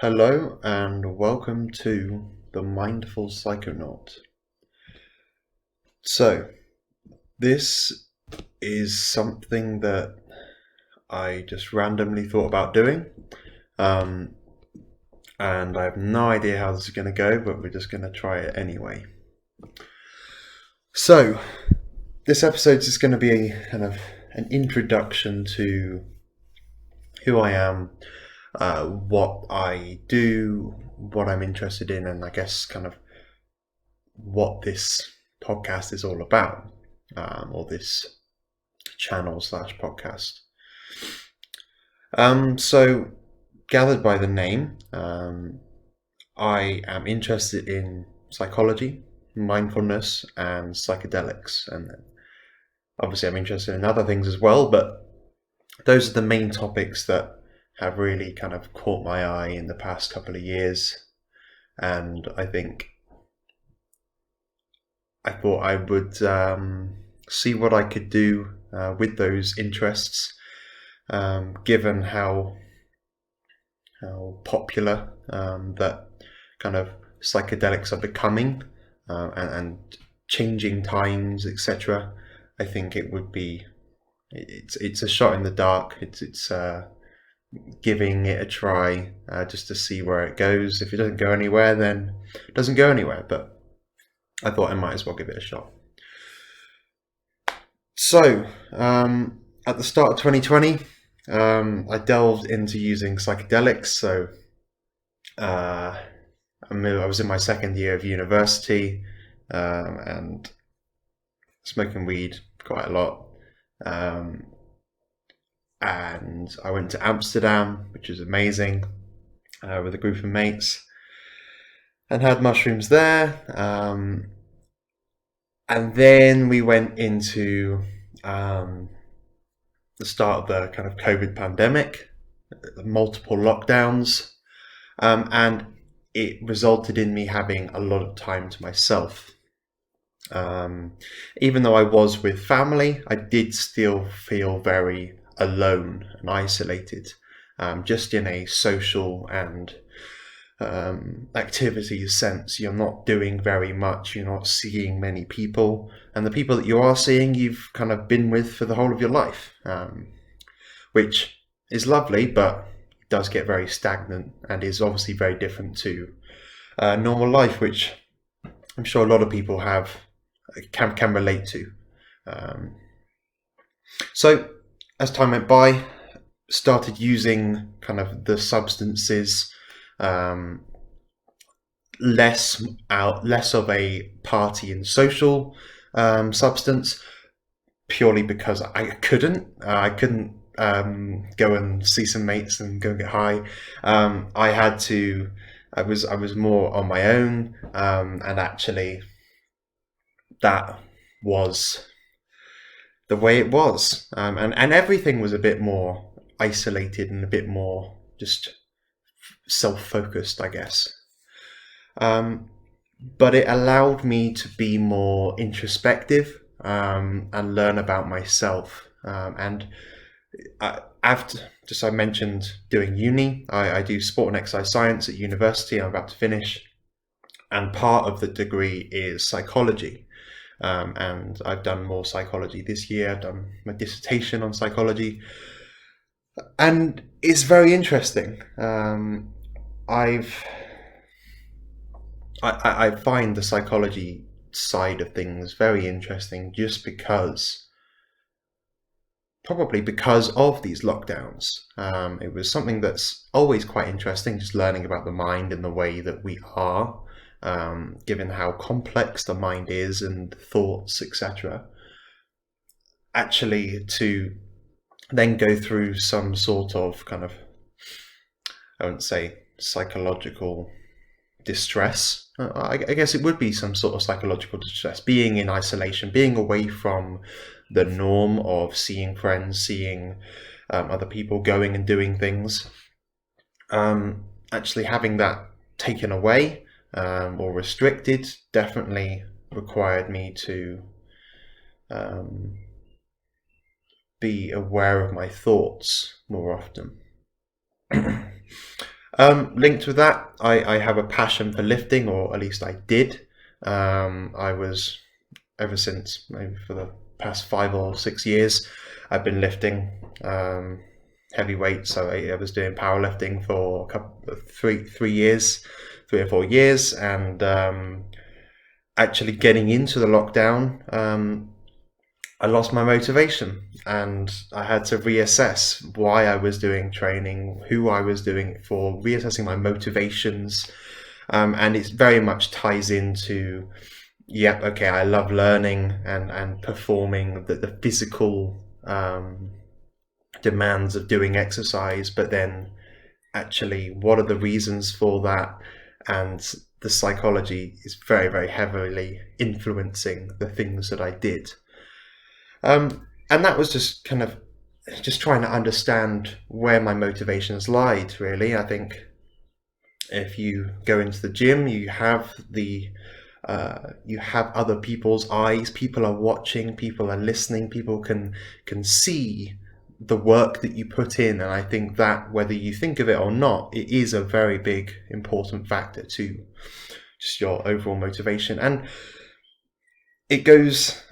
Hello and welcome to the Mindful Psychonaut. So, this is something that I just randomly thought about doing, um, and I have no idea how this is going to go, but we're just going to try it anyway. So, this episode is going to be kind of an introduction to who I am, what I do, what I'm interested in, and I guess kind of what this podcast is all about, or this channel/podcast. So, gathered by the name, I am interested in psychology, mindfulness, and psychedelics, and obviously I'm interested in other things as well, but those are the main topics that have really kind of caught my eye in the past couple of years, and I thought I would see what I could do with those interests, given how popular that kind of psychedelics are becoming, and changing times, etc. I think it would be it's a shot in the dark. It's giving it a try, just to see where it goes. If it doesn't go anywhere, then it doesn't go anywhere. But I thought I might as well give it a shot. So, at the start of 2020, I delved into using psychedelics. So, I was in my second year of university, and smoking weed quite a lot. And I went to Amsterdam, which was amazing, with a group of mates, and had mushrooms there. And then we went into the start of the kind of COVID pandemic, multiple lockdowns, and it resulted in me having a lot of time to myself. Even though I was with family, I did still feel very alone and isolated, just in a social and activities sense. You're not doing very much, you're not seeing many people, and the people that you are seeing you've kind of been with for the whole of your life, which is lovely, but it does get very stagnant and is obviously very different to normal life, which I'm sure a lot of people can relate to. So as time went by, started using kind of the substances, less of a party and social substance, purely because I couldn't go and see some mates and go and get high. I was more on my own, and actually that was the way it was, and everything was a bit more isolated and a bit more just self-focused, I guess. But it allowed me to be more introspective, and learn about myself. And after, just I mentioned doing uni, I do sport and exercise science at university. I'm about to finish, and part of the degree is psychology. And I've done more psychology this year. I've done my dissertation on psychology, and it's very interesting. I find the psychology side of things very interesting, just probably because of these lockdowns. It was something that's always quite interesting, just learning about the mind and the way that we are, given how complex the mind is and thoughts, etc. Actually, to then go through some sort of kind of, I wouldn't say psychological distress. I guess it would be some sort of psychological distress, being in isolation, being away from the norm of seeing friends, seeing other people, going and doing things. Actually having that taken away, or restricted, definitely required me to be aware of my thoughts more often. Linked with that, I have a passion for lifting, or at least I did. I was, ever since, maybe for the past 5 or 6 years, I've been lifting heavy weights. So I was doing powerlifting for a couple, 3 years, 3 or 4 years, and actually getting into the lockdown, I lost my motivation, and I had to reassess why I was doing training, who I was doing it for, reassessing my motivations. And it very much ties into, yeah, okay, I love learning and performing the physical demands of doing exercise, but then actually, what are the reasons for that? And the psychology is very, very heavily influencing the things that I did. And that was just kind of just trying to understand where my motivations lied, really. I think if you go into the gym, you have other people's eyes. People are watching, people are listening, people can see the work that you put in. And I think that, whether you think of it or not, it is a very big, important factor to just your overall motivation. And it goes,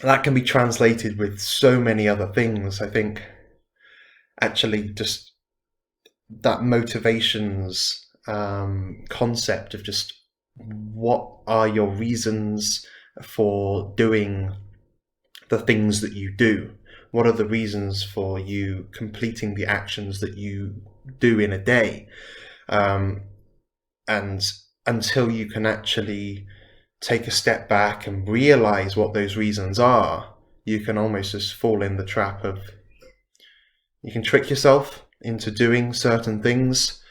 that can be translated with so many other things. I think actually just that motivations concept of just what are your reasons for doing the things that you do? What are the reasons for you completing the actions that you do in a day? And until you can actually take a step back and realize what those reasons are, you can almost just fall in the trap of, you can trick yourself into doing certain things,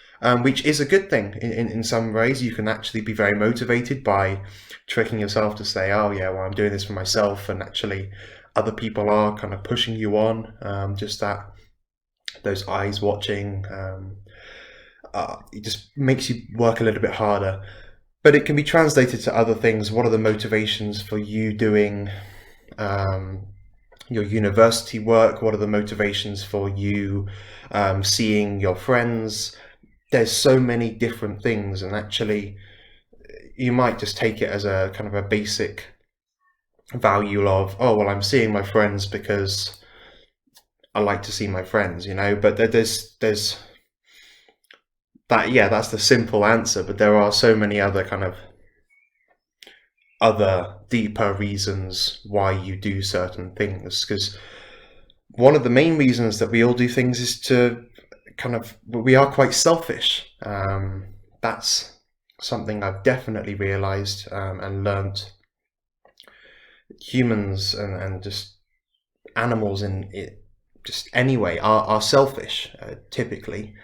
which is a good thing in some ways. You can actually be very motivated by tricking yourself to say, oh yeah, well, I'm doing this for myself, and actually other people are kind of pushing you on, just that, those eyes watching, it just makes you work a little bit harder. But it can be translated to other things. What are the motivations for you doing your university work? What are the motivations for you seeing your friends? There's so many different things, and actually you might just take it as a kind of a basic value of, oh well, I'm seeing my friends because I like to see my friends, but there's that, yeah, that's the simple answer, but there are so many other kind of other deeper reasons why you do certain things. Because one of the main reasons that we all do things is to we are quite selfish. That's something I've definitely realized and learned. Humans and just animals in it, just anyway, are selfish typically,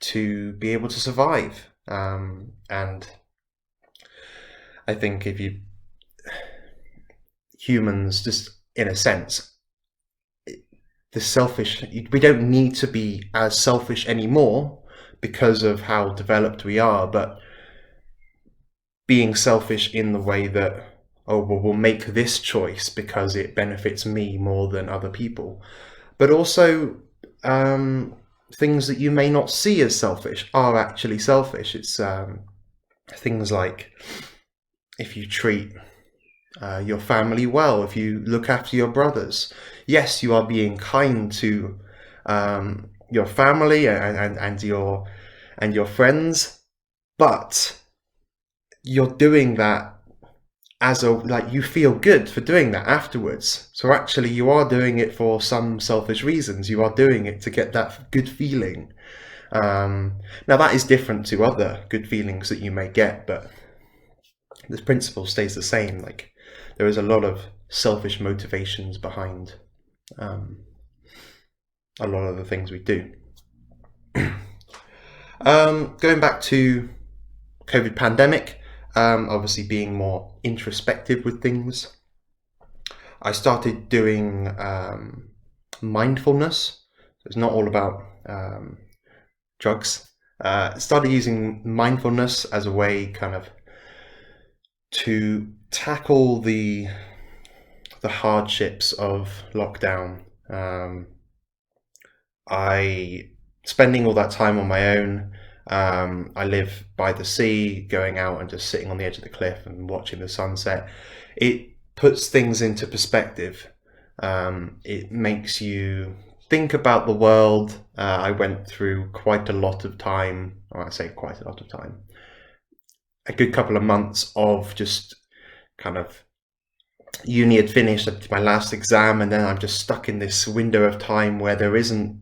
to be able to survive. And I think humans, just in a sense, we don't need to be as selfish anymore because of how developed we are, but being selfish in the way that, oh, well, we'll make this choice because it benefits me more than other people. But also, things that you may not see as selfish are actually selfish. It's things like, if you treat your family well, if you look after your brothers, yes, you are being kind to your family and your friends, but you're doing that as you feel good for doing that afterwards. So actually you are doing it for some selfish reasons. You are doing it to get that good feeling. Now that is different to other good feelings that you may get, but the principle stays the same. Like, there is a lot of selfish motivations behind a lot of the things we do. Going back to COVID pandemic, obviously being more introspective with things, I started doing mindfulness. It's not all about drugs. Started using mindfulness as a way kind of to tackle the hardships of lockdown. I spending all that time on my own. I live by the sea, going out and just sitting on the edge of the cliff and watching the sunset. It puts things into perspective. It makes you think about the world. I went through quite a lot of time, or I say quite a lot of time, a good couple of months of just kind of uni had finished, I did my last exam, and then I'm just stuck in this window of time where there isn't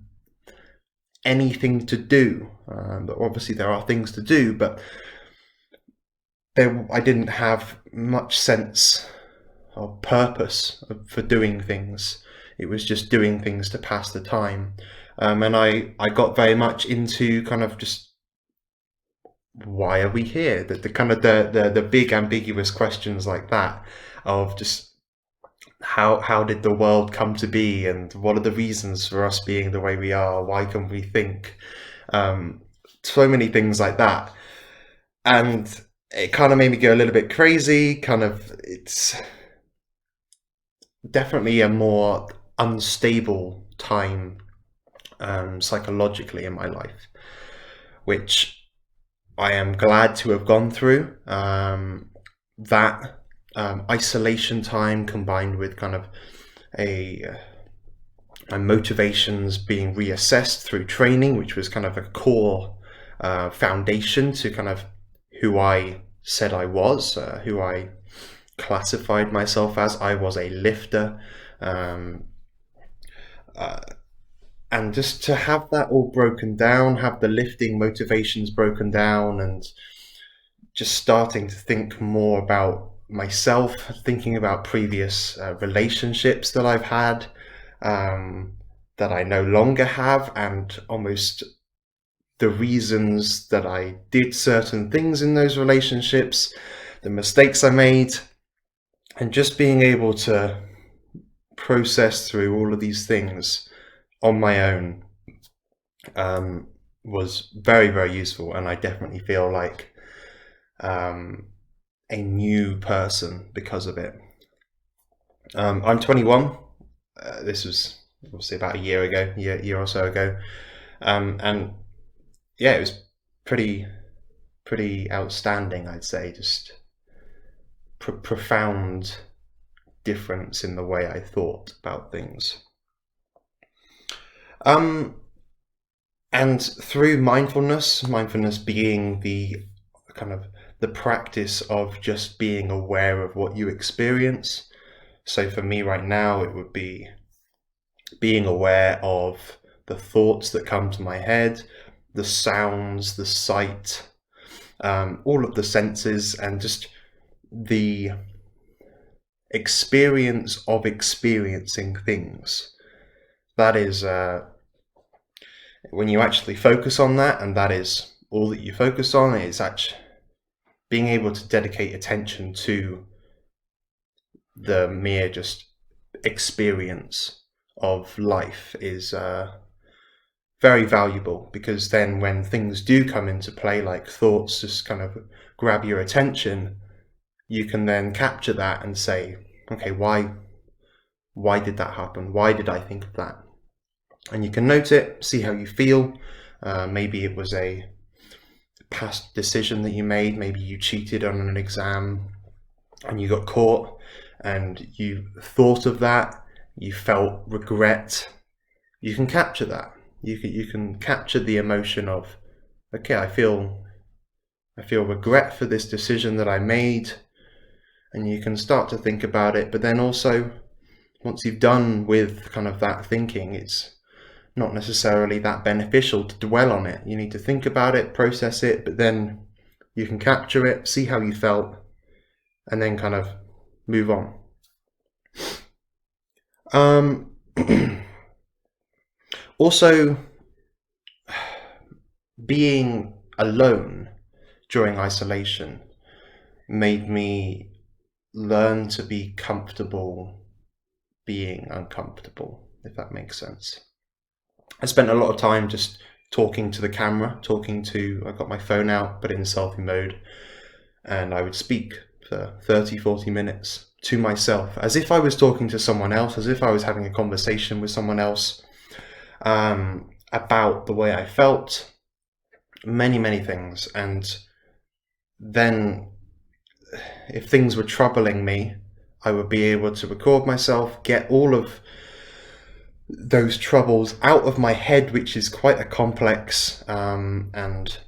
anything to do. But obviously there are things to do, but I didn't have much sense or purpose for doing things. It was just doing things to pass the time. And I got very much into kind of just, why are we here? The kind of the big ambiguous questions like that, of just how did the world come to be, and what are the reasons for us being the way we are? Why can we think? So many things like that. And it kind of made me go a little bit crazy. Kind of, it's definitely a more unstable time psychologically in my life, which I am glad to have gone through. That isolation time combined with kind of my motivations being reassessed through training, which was kind of a core foundation to kind of who I said I was, who I classified myself as. I was a lifter. And just to have that all broken down, have the lifting motivations broken down, and just starting to think more about myself, thinking about previous relationships that I've had, that I no longer have, and almost the reasons that I did certain things in those relationships, the mistakes I made, and just being able to process through all of these things on my own was very, very useful. And I definitely feel like a new person because of it. I'm 21. This was obviously about a year or so ago. And yeah, it was pretty outstanding, I'd say. Just profound difference in the way I thought about things. And through mindfulness being the kind of the practice of just being aware of what you experience. So for me right now, it would be being aware of the thoughts that come to my head, the sounds, the sight, all of the senses, and just the experience of experiencing things. That is, when you actually focus on that, and that is all that you focus on, it's actually being able to dedicate attention to the mere just experience of life is very valuable, because then when things do come into play, like thoughts just kind of grab your attention, you can then capture that and say, okay, why did that happen? Why did I think of that? And you can note it, see how you feel. Maybe it was a past decision that you made. Maybe you cheated on an exam and you got caught, and you thought of that. You felt regret. You can capture that. You can capture the emotion of, okay, I feel regret for this decision that I made, and you can start to think about it. But then also, once you've done with kind of that thinking, it's not necessarily that beneficial to dwell on it. You need to think about it, process it, but then you can capture it, see how you felt, and then kind of move on. Also, being alone during isolation made me learn to be comfortable being uncomfortable, if that makes sense. I spent a lot of time just talking to the camera, I got my phone out, put it in selfie mode, and I would speak for 30-40 minutes to myself, as if I was talking to someone else, as if I was having a conversation with someone else. about the way I felt, many things. And then if things were troubling me, I would be able to record myself, get all of those troubles out of my head, which is quite a complex and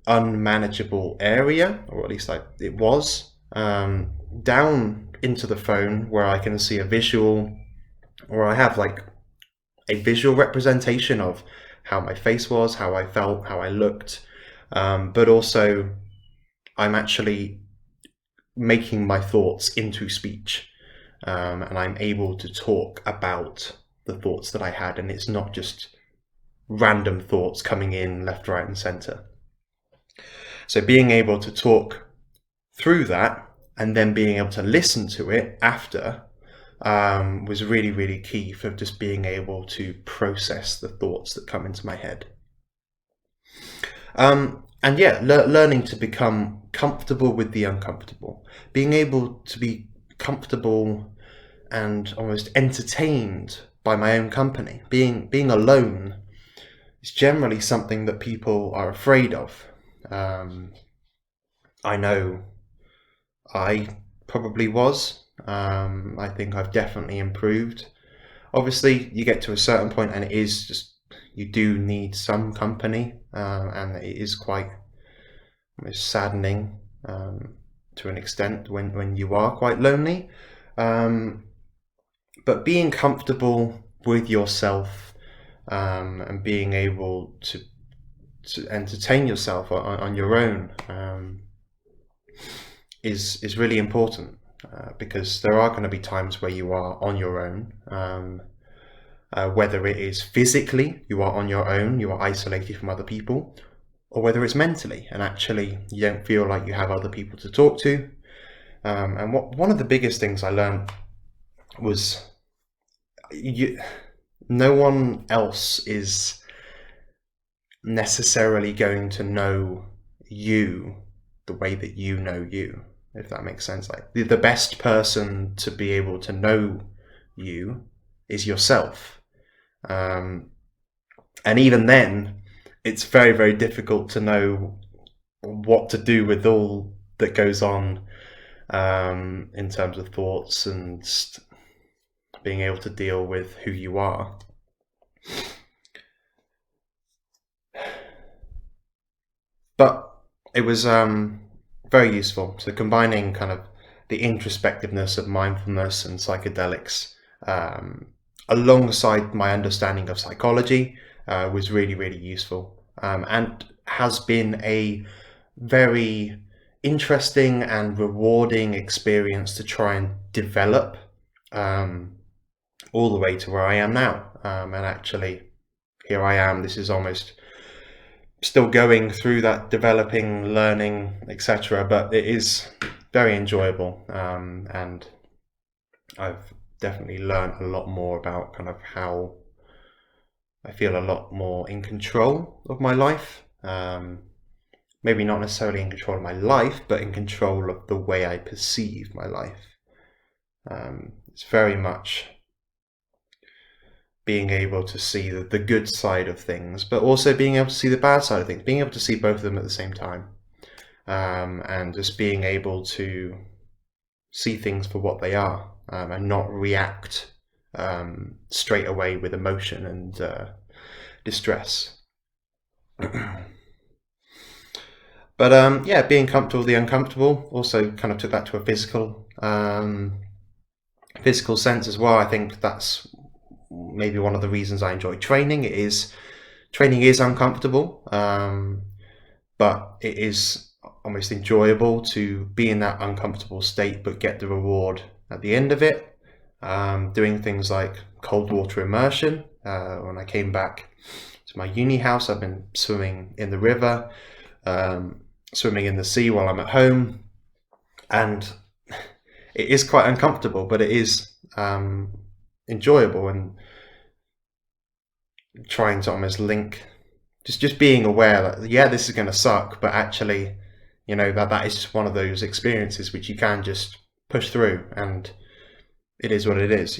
unmanageable area, or at least it was, down into the phone where I can see a visual, or I have like a visual representation of how my face was, how I felt, how I looked, but also I'm actually making my thoughts into speech, and I'm able to talk about the thoughts that I had, and it's not just random thoughts coming in left, right, and center. So being able to talk through that and then being able to listen to it after was really key for just being able to process the thoughts that come into my head. And yeah, learning to become comfortable with the uncomfortable, being able to be comfortable and almost entertained by my own company. Being alone is generally something that people are afraid of. I know I probably was. I think I've definitely improved. Obviously, you get to a certain point and it is just, you do need some company, and it is quite almost saddening to an extent when you are quite lonely. But being comfortable with yourself, and being able to entertain yourself on your own, is really important, because there are going to be times where you are on your own, whether it is physically, you are on your own, you are isolated from other people, or whether it's mentally, and actually you don't feel like you have other people to talk to. And one of the biggest things I learned was no one else is necessarily going to know you the way that you know you, if that makes sense. Like the best person to be able to know you is yourself. And even then, it's very difficult to know what to do with all that goes on, in terms of thoughts and being able to deal with who you are. But it was very useful. So combining kind of the introspectiveness of mindfulness and psychedelics, alongside my understanding of psychology, was really useful, and has been a very interesting and rewarding experience to try and develop, all the way to where I am now. And actually, here I am. This is almost still going through that developing, learning, etc. But it is very enjoyable, and I've definitely learned a lot more about kind of how I feel a lot more in control of my life. Maybe not necessarily in control of my life, but in control of the way I perceive my life. It's very much being able to see the good side of things, but also being able to see the bad side of things, being able to see both of them at the same time, and just being able to see things for what they are, and not react straight away with emotion and distress. But yeah, being comfortable with the uncomfortable also kind of took that to a physical sense as well. I think that's maybe one of the reasons I enjoy training. Training is uncomfortable, but it is almost enjoyable to be in that uncomfortable state but get the reward at the end of it. Doing things like cold water immersion. When I came back to my uni house, I've been swimming in the river, swimming in the sea while I'm at home, and it is quite uncomfortable, but it is enjoyable, and trying to almost link, just being aware that, yeah, this is going to suck, but actually, that is just one of those experiences which you can just push through, and it is what it is.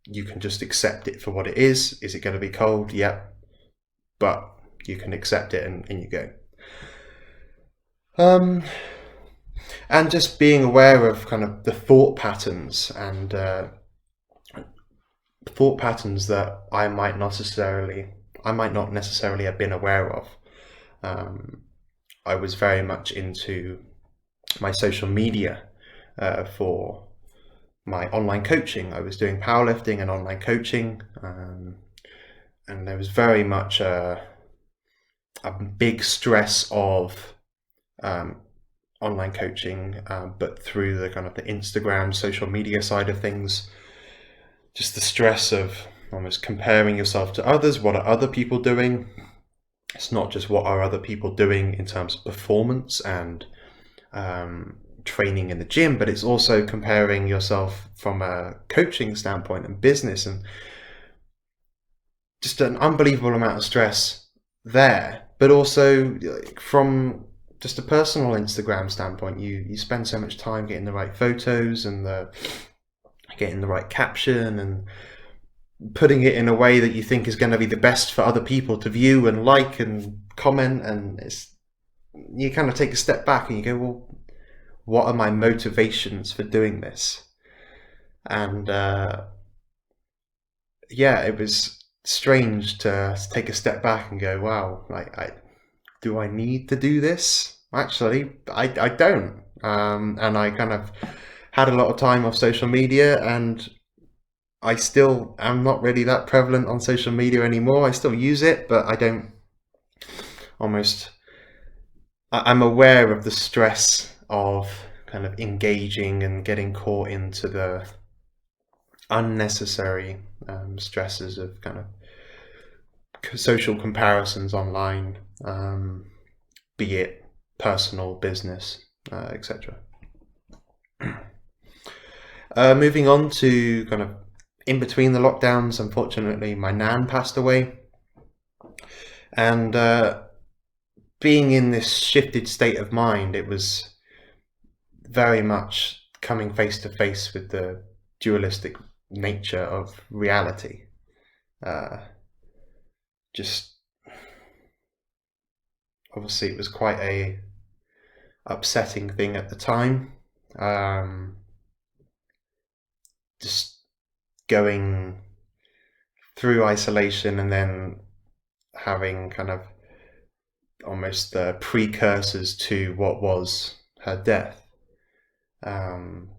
you can just accept it for what it is. Is it going to be cold? Yep. But you can accept it and you go. And just being aware of kind of the thought patterns and thought patterns that I might not necessarily have been aware of. I was very much into my social media for my online coaching. I was doing powerlifting and online coaching, and there was very much a big stress of online coaching, but through the kind of the Instagram social media side of things, just the stress of almost comparing yourself to others. What are other people doing? It's not just what are other people doing in terms of performance and training in the gym, but it's also comparing yourself from a coaching standpoint and business, and just an unbelievable amount of stress there. But also from just a personal Instagram standpoint, you spend so much time getting the right photos and getting the right caption and putting it in a way that you think is going to be the best for other people to view and like and comment, and you kind of take a step back and you go, well, what are my motivations for doing this? And it was strange to take a step back and go, wow, do I need to do this? Actually, I don't. And I kind of had a lot of time off social media, and I still am not really that prevalent on social media anymore. I still use it, but I don't I'm aware of the stress of kind of engaging and getting caught into the unnecessary stresses of kind of social comparisons online, be it personal, business, etc. Moving on to kind of in between the lockdowns, unfortunately, my nan passed away. And being in this shifted state of mind, it was very much coming face to face with the dualistic nature of reality. Just obviously it was quite a upsetting thing at the time. Just going through isolation and then having kind of almost the precursors to what was her death. Kind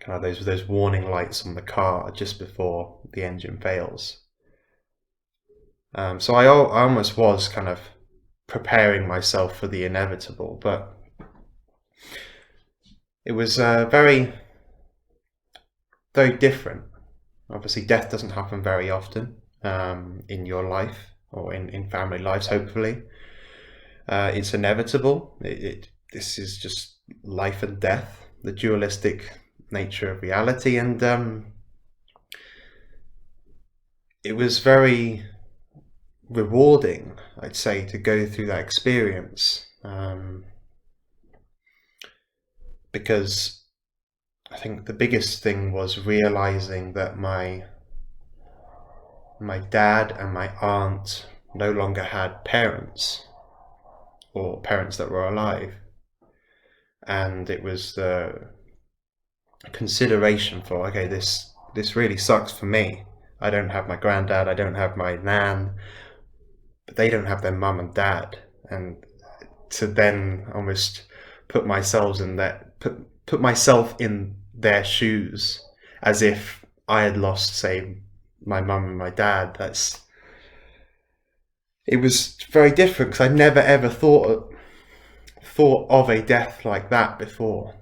of those warning lights on the car just before the engine fails. So I almost was kind of preparing myself for the inevitable, but it was very, very different. Obviously, death doesn't happen very often in your life or in family lives, hopefully. It's inevitable. This is just life and death, the dualistic nature of reality, and it was very rewarding, I'd say, to go through that experience, because I think the biggest thing was realizing that my dad and my aunt no longer had parents, or parents that were alive, and it was the consideration for, okay, this really sucks for me. I don't have my granddad, I don't have my nan, but they don't have their mum and dad, and to then almost put myself in their shoes, as if I had lost, say, my mum and my dad. It was very different, because I'd never ever thought of a death like that before,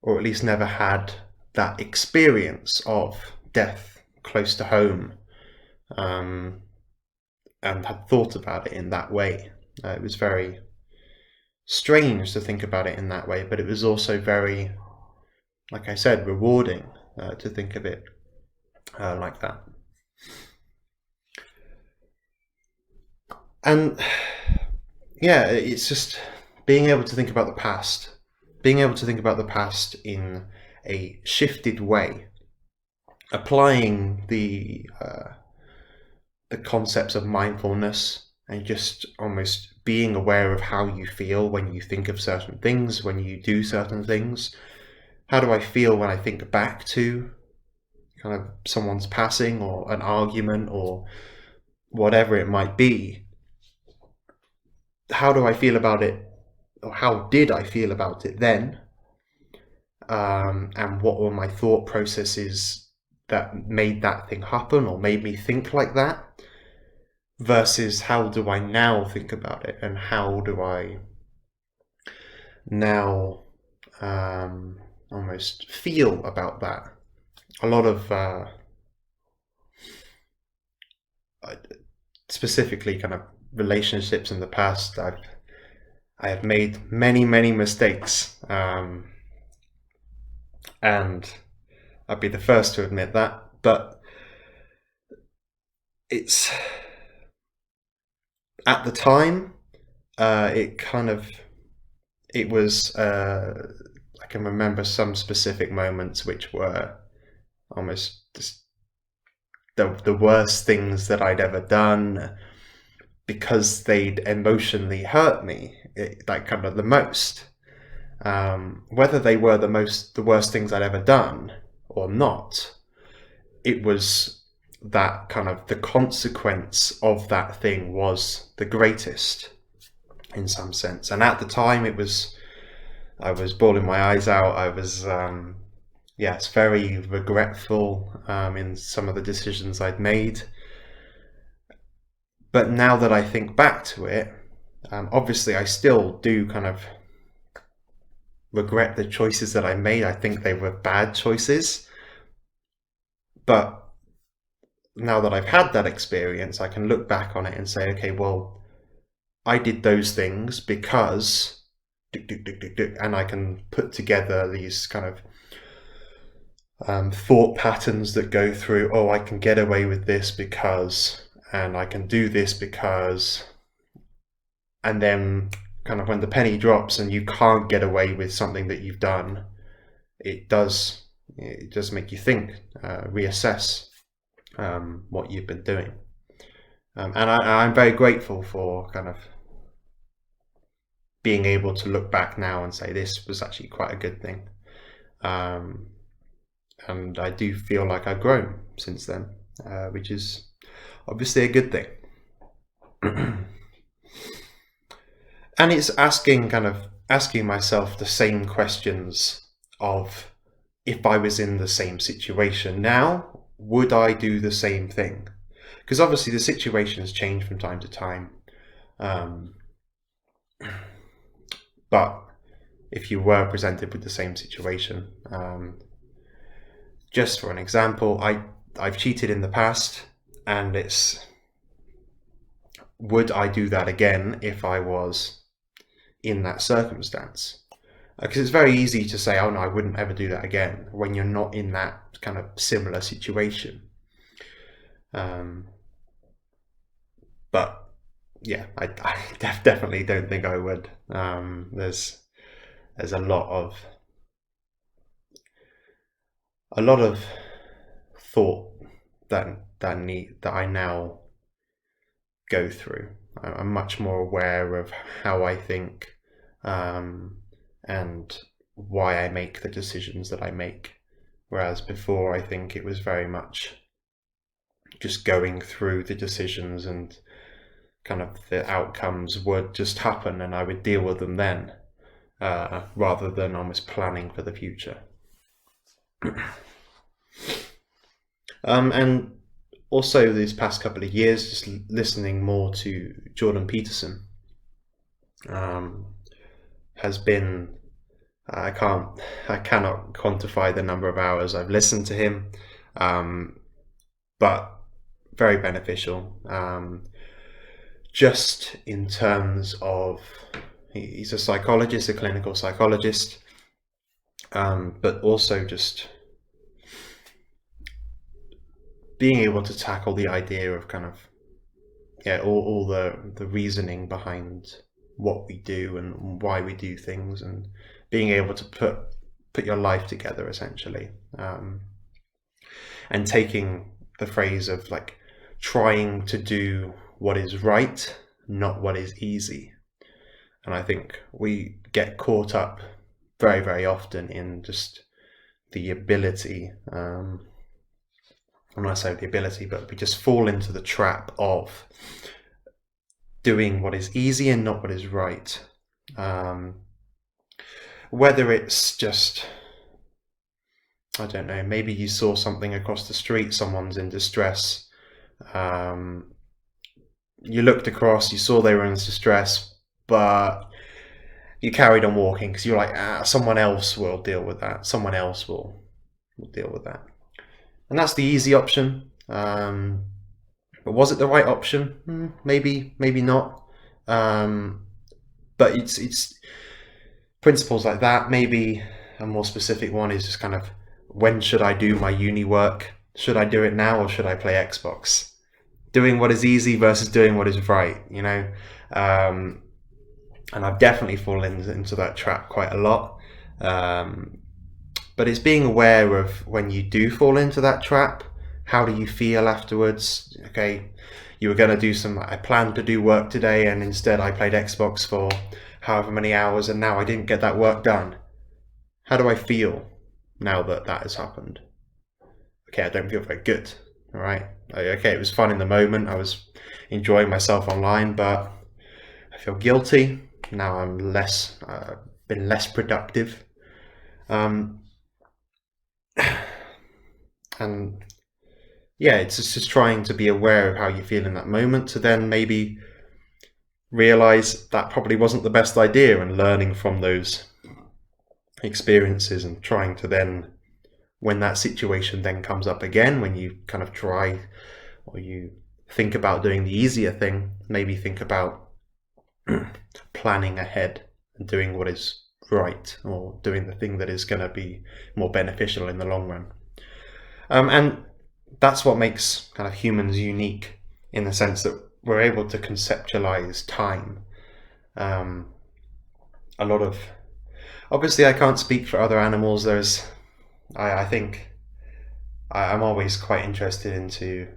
or at least never had that experience of death close to home, and had thought about it in that way. It was very strange to think about it in that way, but it was also very, like I said, rewarding to think of it like that. And yeah, it's just being able to think about the past in a shifted way, applying the concepts of mindfulness and just almost being aware of how you feel when you think of certain things, when you do certain things. How do I feel when I think back to kind of someone's passing or an argument or whatever it might be? How do I feel about it, or how did I feel about it then? And what were my thought processes that made that thing happen or made me think like that? Versus how do I now think about it, and how do I now almost feel about that? A lot of specifically kind of relationships in the past, I have made many mistakes, and I'd be the first to admit that, but it's at the time I can remember some specific moments which were almost just the worst things that I'd ever done, because they'd emotionally hurt me, like kind of the most. Whether they were the worst things I'd ever done or not, it was that kind of the consequence of that thing was the greatest in some sense. And at the time I was bawling my eyes out. I was yes, very regretful in some of the decisions I'd made. But now that I think back to it, obviously I still do kind of regret the choices that I made. I think they were bad choices. But now that I've had that experience, I can look back on it and say, okay, well, I did those things because, and I can put together these kind of thought patterns that go through, oh, I can get away with this because, and I can do this because, and then kind of when the penny drops and you can't get away with something that you've done, it does make you think, reassess what you've been doing. And I'm very grateful for kind of being able to look back now and say this was actually quite a good thing. And I do feel like I've grown since then, which is obviously a good thing. And it's asking myself the same questions of, if I was in the same situation now, would I do the same thing? Because obviously the situations change from time to time. But if you were presented with the same situation, just for an example, I've cheated in the past, and it's, would I do that again if I was in that circumstance? Because it's very easy to say, oh no, I wouldn't ever do that again, when you're not in that kind of similar situation. But yeah, I definitely don't think I would. There's a lot of thought that I now go through. I'm much more aware of how I think, and why I make the decisions that I make. Whereas before, I think it was very much just going through the decisions, and kind of the outcomes would just happen and I would deal with them then, rather than almost planning for the future. And also these past couple of years, just listening more to Jordan Peterson has been, I cannot quantify the number of hours I've listened to him, but very beneficial. Just in terms of, he's a psychologist, a clinical psychologist, but also just being able to tackle the idea of kind of, all the reasoning behind what we do and why we do things, and being able to put put your life together, essentially. And taking the phrase of like trying to do what is right, not what is easy. And I think we get caught up very, very often in just the ability, I'm not saying the ability, but we just fall into the trap of doing what is easy and not what is right. Whether it's just, I don't know, maybe you saw something across the street, someone's in distress. You looked across, you saw they were in distress, but you carried on walking because you're like, someone else will deal with that. Someone else will deal with that. And that's the easy option. But was it the right option? Maybe not. But it's principles like that. Maybe a more specific one is just kind of, when should I do my uni work? Should I do it now or should I play Xbox? Doing what is easy versus doing what is right, you know? And I've definitely fallen into that trap quite a lot. But it's being aware of when you do fall into that trap. How do you feel afterwards? Okay, you were going to do I planned to do work today and instead I played Xbox for however many hours and now I didn't get that work done. How do I feel now that has happened? Okay, I don't feel very good. All right. Okay, it was fun in the moment. I was enjoying myself online, but I feel guilty. Now I'm been less productive. And yeah, it's just trying to be aware of how you feel in that moment to then maybe realize that probably wasn't the best idea, and learning from those experiences and trying to then, when that situation then comes up again, when you kind of try or you think about doing the easier thing, maybe think about planning ahead and doing what is right, or doing the thing that is going to be more beneficial in the long run. And that's what makes kind of humans unique, in the sense that we're able to conceptualize time. A lot of, obviously I can't speak for other animals. I think I'm always quite interested into,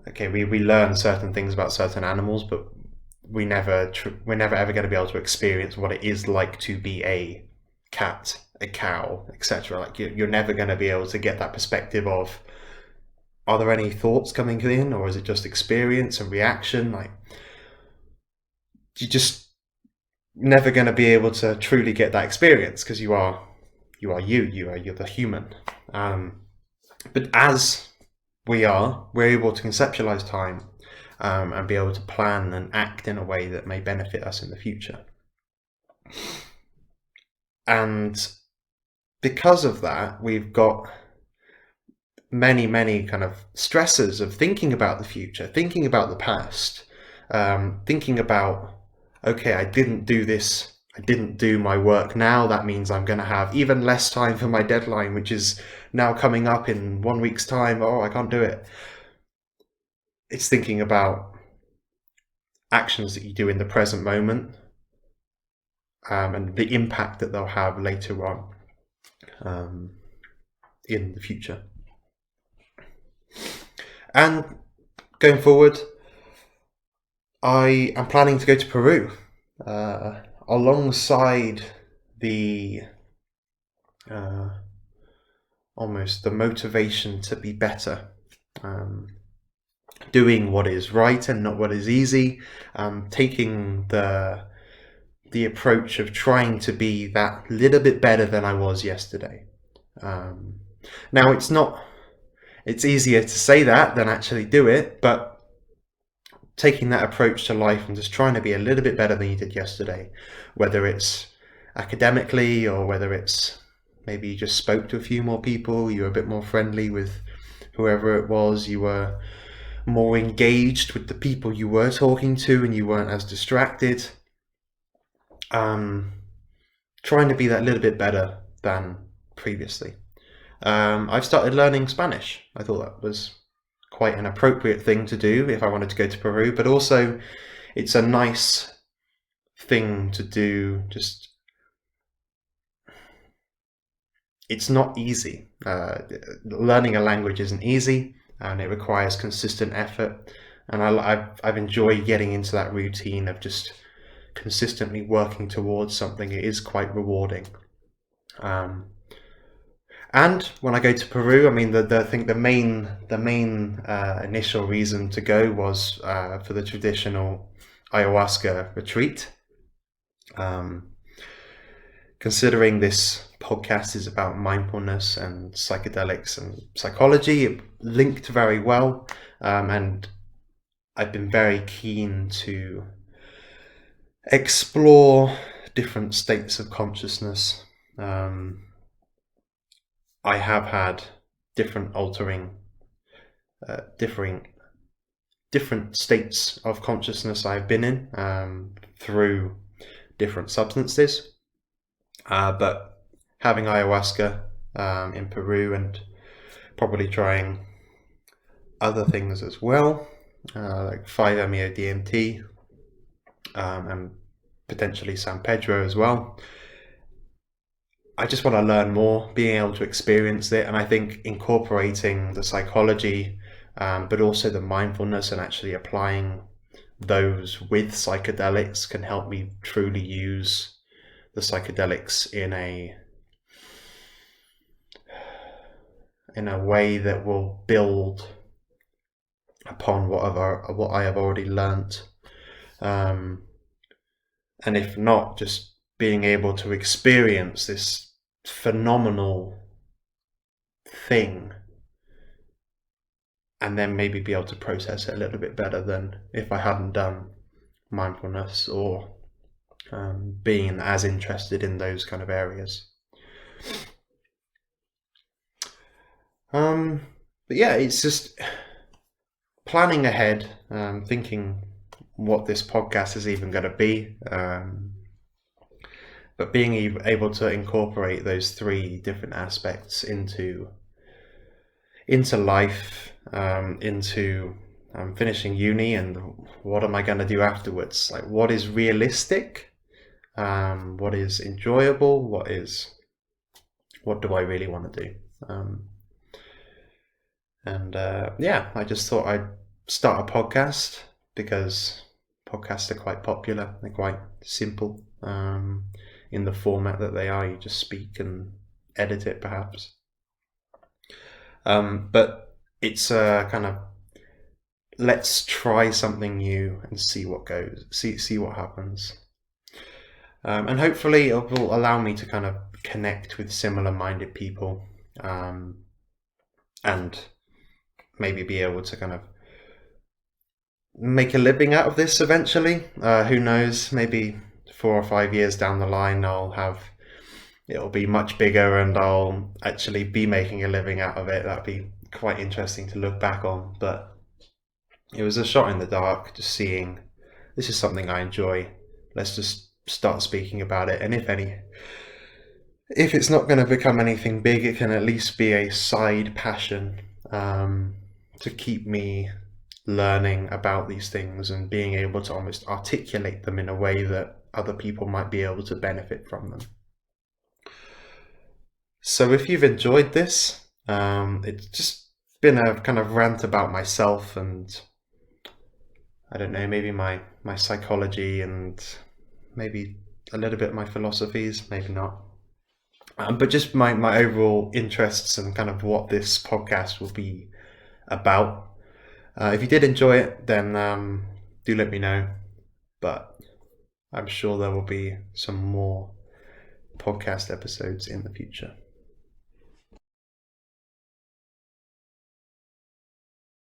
okay, we learn certain things about certain animals, but we're never ever going to be able to experience what it is like to be a cat, a cow, etc. Like you're never going to be able to get that perspective of, are there any thoughts coming in, or is it just experience and reaction? Like, you're just never going to be able to truly get that experience, because you're the human. But as we're able to conceptualize time, and be able to plan and act in a way that may benefit us in the future. And because of that, we've got many kind of stresses of thinking about the future, thinking about the past, thinking about, okay, I didn't do this, I didn't do my work now, that means I'm going to have even less time for my deadline, which is now coming up in 1 week's time. Oh, I can't do it. It's thinking about actions that you do in the present moment, and the impact that they'll have later on in the future. And going forward, I am planning to go to Peru, alongside the almost the motivation to be better, doing what is right and not what is easy, taking the approach of trying to be that little bit better than I was yesterday. Now it's easier to say that than actually do it, but taking that approach to life and just trying to be a little bit better than you did yesterday, whether it's academically or whether it's maybe you just spoke to a few more people, you were a bit more friendly with whoever it was, you were more engaged with the people you were talking to and you weren't as distracted. Trying to be that little bit better than previously. I've started learning Spanish. I thought that was quite an appropriate thing to do if I wanted to go to Peru, but also it's a nice thing to do, just it's not easy. Learning a language isn't easy, and it requires consistent effort. And I've enjoyed getting into that routine of just consistently working towards something. It is quite rewarding. And when I go to Peru, I mean, I think the main initial reason to go was for the traditional ayahuasca retreat. Considering this podcast is about mindfulness and psychedelics and psychology, it linked very well, and I've been very keen to explore different states of consciousness. I have had different different states of consciousness I've been in through different substances. But having ayahuasca in Peru and probably trying other things as well, like 5-MeO-DMT and potentially San Pedro as well. I just want to learn more, being able to experience it, and I think incorporating the psychology, but also the mindfulness and actually applying those with psychedelics can help me truly use the psychedelics in a way that will build upon what I have already learnt, and if not, just being able to experience this phenomenal thing and then maybe be able to process it a little bit better than if I hadn't done mindfulness or being as interested in those kind of areas. But yeah, it's just planning ahead, thinking what this podcast is even going to be, but being able to incorporate those three different aspects into life, into finishing uni, and what am I going to do afterwards? Like, what is realistic? What is enjoyable? What do I really want to do? Yeah, I just thought I'd start a podcast because podcasts are quite popular. They're quite simple in the format that they are. You just speak and edit it, perhaps. But it's kind of, let's try something new and see what goes. See what happens. And hopefully it will allow me to kind of connect with similar-minded people, and maybe be able to kind of make a living out of this eventually. Who knows? Maybe 4 or 5 years down the line, it'll be much bigger and I'll actually be making a living out of it. That'd be quite interesting to look back on. But it was a shot in the dark, just seeing this is something I enjoy. Let's just start speaking about it. And if it's not going to become anything big, it can at least be a side passion to keep me learning about these things and being able to almost articulate them in a way that other people might be able to benefit from them. So if you've enjoyed this, it's just been a kind of rant about myself and, I don't know, maybe my psychology and maybe a little bit my philosophies, maybe not. But just my overall interests and kind of what this podcast will be about. If you did enjoy it, then do let me know. But I'm sure there will be some more podcast episodes in the future.